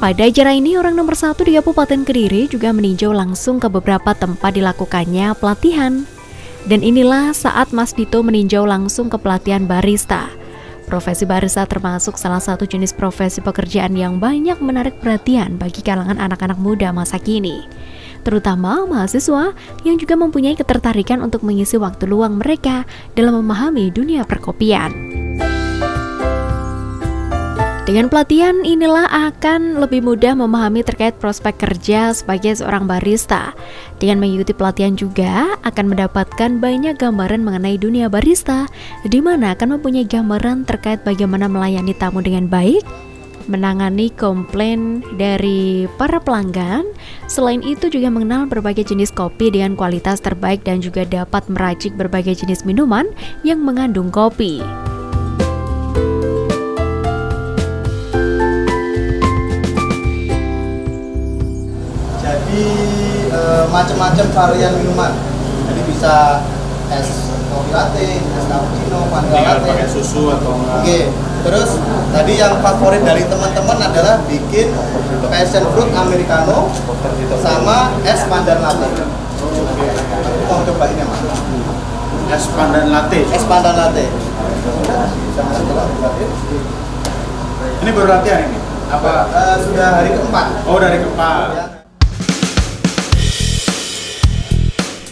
Pada acara ini, orang nomor 1 di Kabupaten Kediri juga meninjau langsung ke beberapa tempat dilakukannya pelatihan. Dan inilah saat Mas Dito meninjau langsung ke pelatihan barista. Profesi barista termasuk salah satu jenis profesi pekerjaan yang banyak menarik perhatian bagi kalangan anak-anak muda masa kini, terutama mahasiswa yang juga mempunyai ketertarikan untuk mengisi waktu luang mereka dalam memahami dunia perkopian. Dengan pelatihan inilah akan lebih mudah memahami terkait prospek kerja sebagai seorang barista. Dengan mengikuti pelatihan juga akan mendapatkan banyak gambaran mengenai dunia barista, di mana akan mempunyai gambaran terkait bagaimana melayani tamu dengan baik, menangani komplain dari para pelanggan. Selain itu juga mengenal berbagai jenis kopi dengan kualitas terbaik dan juga dapat meracik berbagai jenis minuman yang mengandung kopi. Jadi macam-macam varian minuman. Jadi bisa es kopi latte, es cappuccino, vanilla latte, pakai susu atau enggak. Oke. Terus tadi yang favorit dari teman-teman adalah bikin passion fruit americano sama es pandan latte. Mau cobain ya, Mas? Es pandan latte. Es pandan latte. Ini baru latihan ini? Apa? Sudah hari keempat. Oh, dari keempat.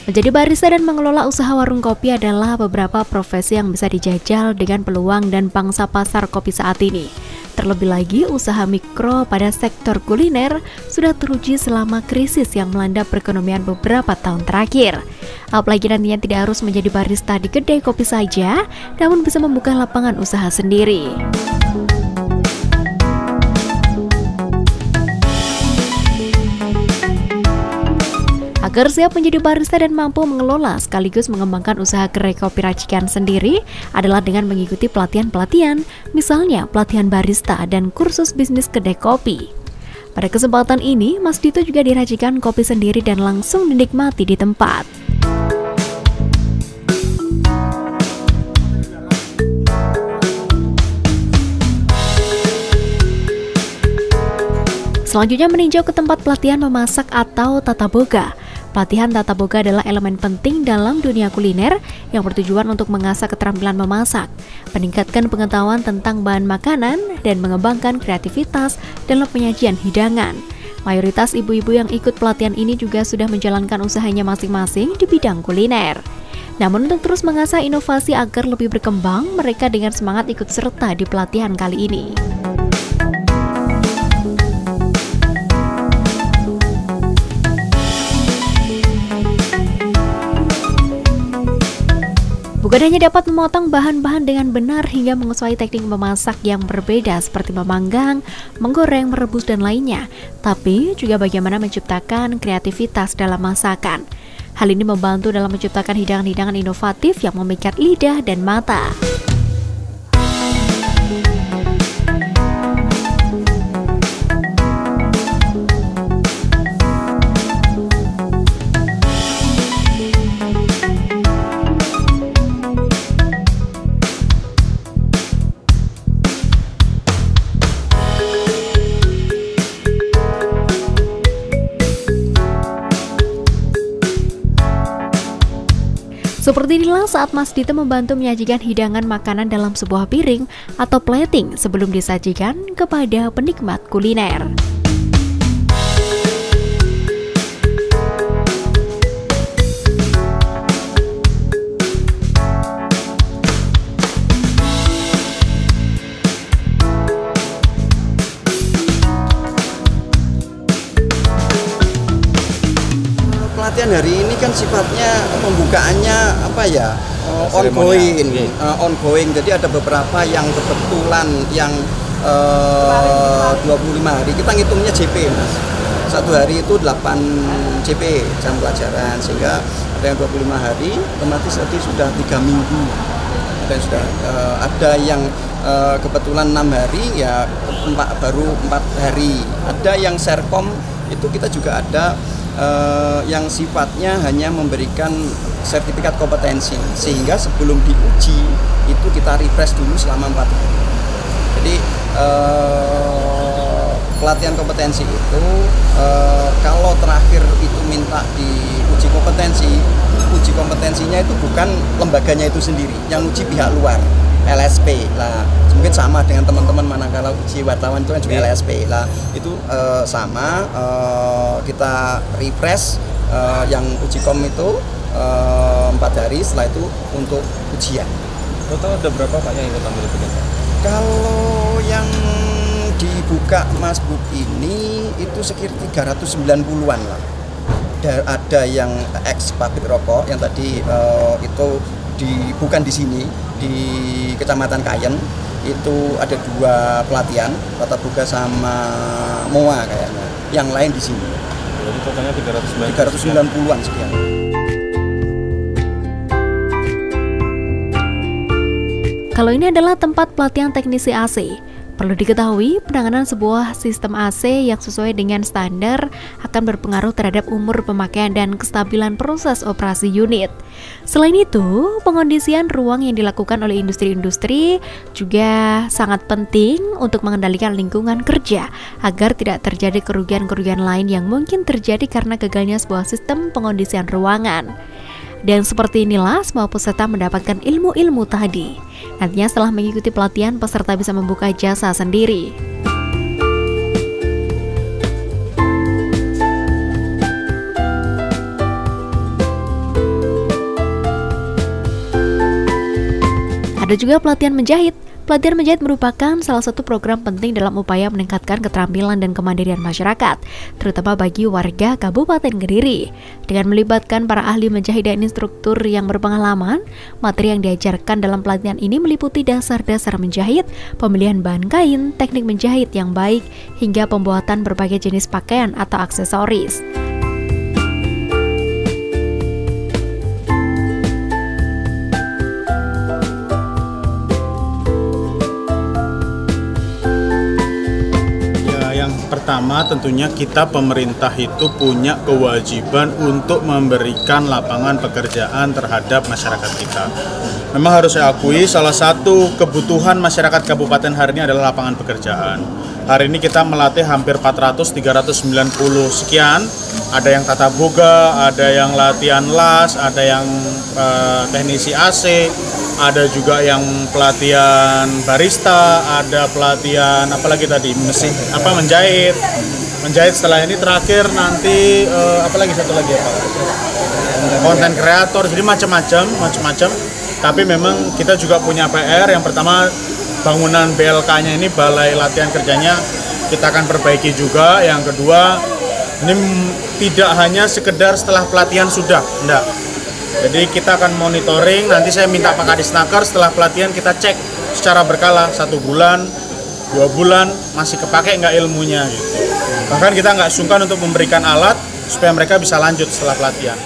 Menjadi barista dan mengelola usaha warung kopi adalah beberapa profesi yang bisa dijajal dengan peluang dan pangsa pasar kopi saat ini. Terlebih lagi, usaha mikro pada sektor kuliner sudah teruji selama krisis yang melanda perekonomian beberapa tahun terakhir. Apalagi nantinya tidak harus menjadi barista di kedai kopi saja, namun bisa membuka lapangan usaha sendiri. Agar siap menjadi barista dan mampu mengelola sekaligus mengembangkan usaha gerai kopi racikan sendiri adalah dengan mengikuti pelatihan-pelatihan, misalnya pelatihan barista dan kursus bisnis kedai kopi. Pada kesempatan ini, Mas Dito juga diracikan kopi sendiri dan langsung dinikmati di tempat. Selanjutnya meninjau ke tempat pelatihan memasak atau tata boga. Pelatihan tata boga adalah elemen penting dalam dunia kuliner yang bertujuan untuk mengasah keterampilan memasak, meningkatkan pengetahuan tentang bahan makanan, dan mengembangkan kreativitas dalam penyajian hidangan. Mayoritas ibu-ibu yang ikut pelatihan ini juga sudah menjalankan usahanya masing-masing di bidang kuliner. Namun untuk terus mengasah inovasi agar lebih berkembang, mereka dengan semangat ikut serta di pelatihan kali ini. Bukan hanya dapat memotong bahan-bahan dengan benar hingga menguasai teknik memasak yang berbeda seperti memanggang, menggoreng, merebus, dan lainnya, tapi juga bagaimana menciptakan kreativitas dalam masakan. Hal ini membantu dalam menciptakan hidangan-hidangan inovatif yang memikat lidah dan mata. Seperti inilah saat Mas Dito membantu menyajikan hidangan makanan dalam sebuah piring atau plating sebelum disajikan kepada penikmat kuliner. Pelatihan hari ini kan sifatnya pembukaannya ongoing. Jadi ada beberapa yang kebetulan yang 25 hari. Kita ngitungnya JP, Mas. Satu hari itu 8 JP jam pelajaran, sehingga ada yang 25 hari, otomatis tadi sudah 3 minggu. Ada yang kebetulan 6 hari, ya baru 4 hari. Ada yang serkom, itu kita juga ada yang sifatnya hanya memberikan sertifikat kompetensi, sehingga sebelum diuji itu kita refresh dulu selama 4 hari. Jadi pelatihan kompetensi itu kalau terakhir itu minta di uji kompetensinya itu bukan lembaganya itu sendiri, yang uji pihak luar, LSP lah. Mungkin sama dengan teman-teman manakala uji wartawan itu kan juga LSP lah. Itu sama, kita refresh yang uji kom itu 4 hari, setelah itu untuk ujian. Total ada berapa Pak yang ikut ambil itu? Kalau yang dibuka Mas Buk ini itu sekitar 390-an lah. Ada yang ex pabrik rokok yang tadi itu bukan di sini, di Kecamatan Kayen itu ada 2 pelatihan, tatap muka sama MOA kayaknya. Yang lain di sini. Jadi totalnya 390-an sekian. Kalau ini adalah tempat pelatihan teknisi AC. Perlu diketahui, penanganan sebuah sistem AC yang sesuai dengan standar akan berpengaruh terhadap umur pemakaian dan kestabilan proses operasi unit. Selain itu, pengondisian ruang yang dilakukan oleh industri-industri juga sangat penting untuk mengendalikan lingkungan kerja agar tidak terjadi kerugian-kerugian lain yang mungkin terjadi karena gagalnya sebuah sistem pengondisian ruangan. Dan seperti inilah semua peserta mendapatkan ilmu-ilmu tadi. Nantinya setelah mengikuti pelatihan, peserta bisa membuka jasa sendiri. Ada juga pelatihan menjahit. Pelatihan menjahit merupakan salah satu program penting dalam upaya meningkatkan keterampilan dan kemandirian masyarakat, terutama bagi warga Kabupaten Kediri. Dengan melibatkan para ahli menjahit dan instruktur yang berpengalaman, materi yang diajarkan dalam pelatihan ini meliputi dasar-dasar menjahit, pemilihan bahan kain, teknik menjahit yang baik, hingga pembuatan berbagai jenis pakaian atau aksesoris. Pertama, tentunya kita pemerintah itu punya kewajiban untuk memberikan lapangan pekerjaan terhadap masyarakat kita. Memang harus saya akui, salah satu kebutuhan masyarakat Kabupaten hari ini adalah lapangan pekerjaan. Hari ini kita melatih hampir 390 sekian. Ada yang tata boga, ada yang latihan las, ada yang teknisi AC, ada juga yang pelatihan barista, ada pelatihan apalagi tadi mesin menjahit. Setelah ini terakhir nanti apalagi satu lagi ya Pak, konten kreator, jadi macam-macam. Tapi memang kita juga punya PR. Yang pertama, bangunan BLK-nya ini, balai latihan kerjanya, kita akan perbaiki juga. Yang kedua, ini tidak hanya sekedar setelah pelatihan sudah, enggak. Jadi kita akan monitoring, nanti saya minta Pak Kadisnaker setelah pelatihan kita cek secara berkala, 1 bulan, 2 bulan, masih kepake nggak ilmunya gitu. Bahkan kita nggak sungkan untuk memberikan alat supaya mereka bisa lanjut setelah pelatihan.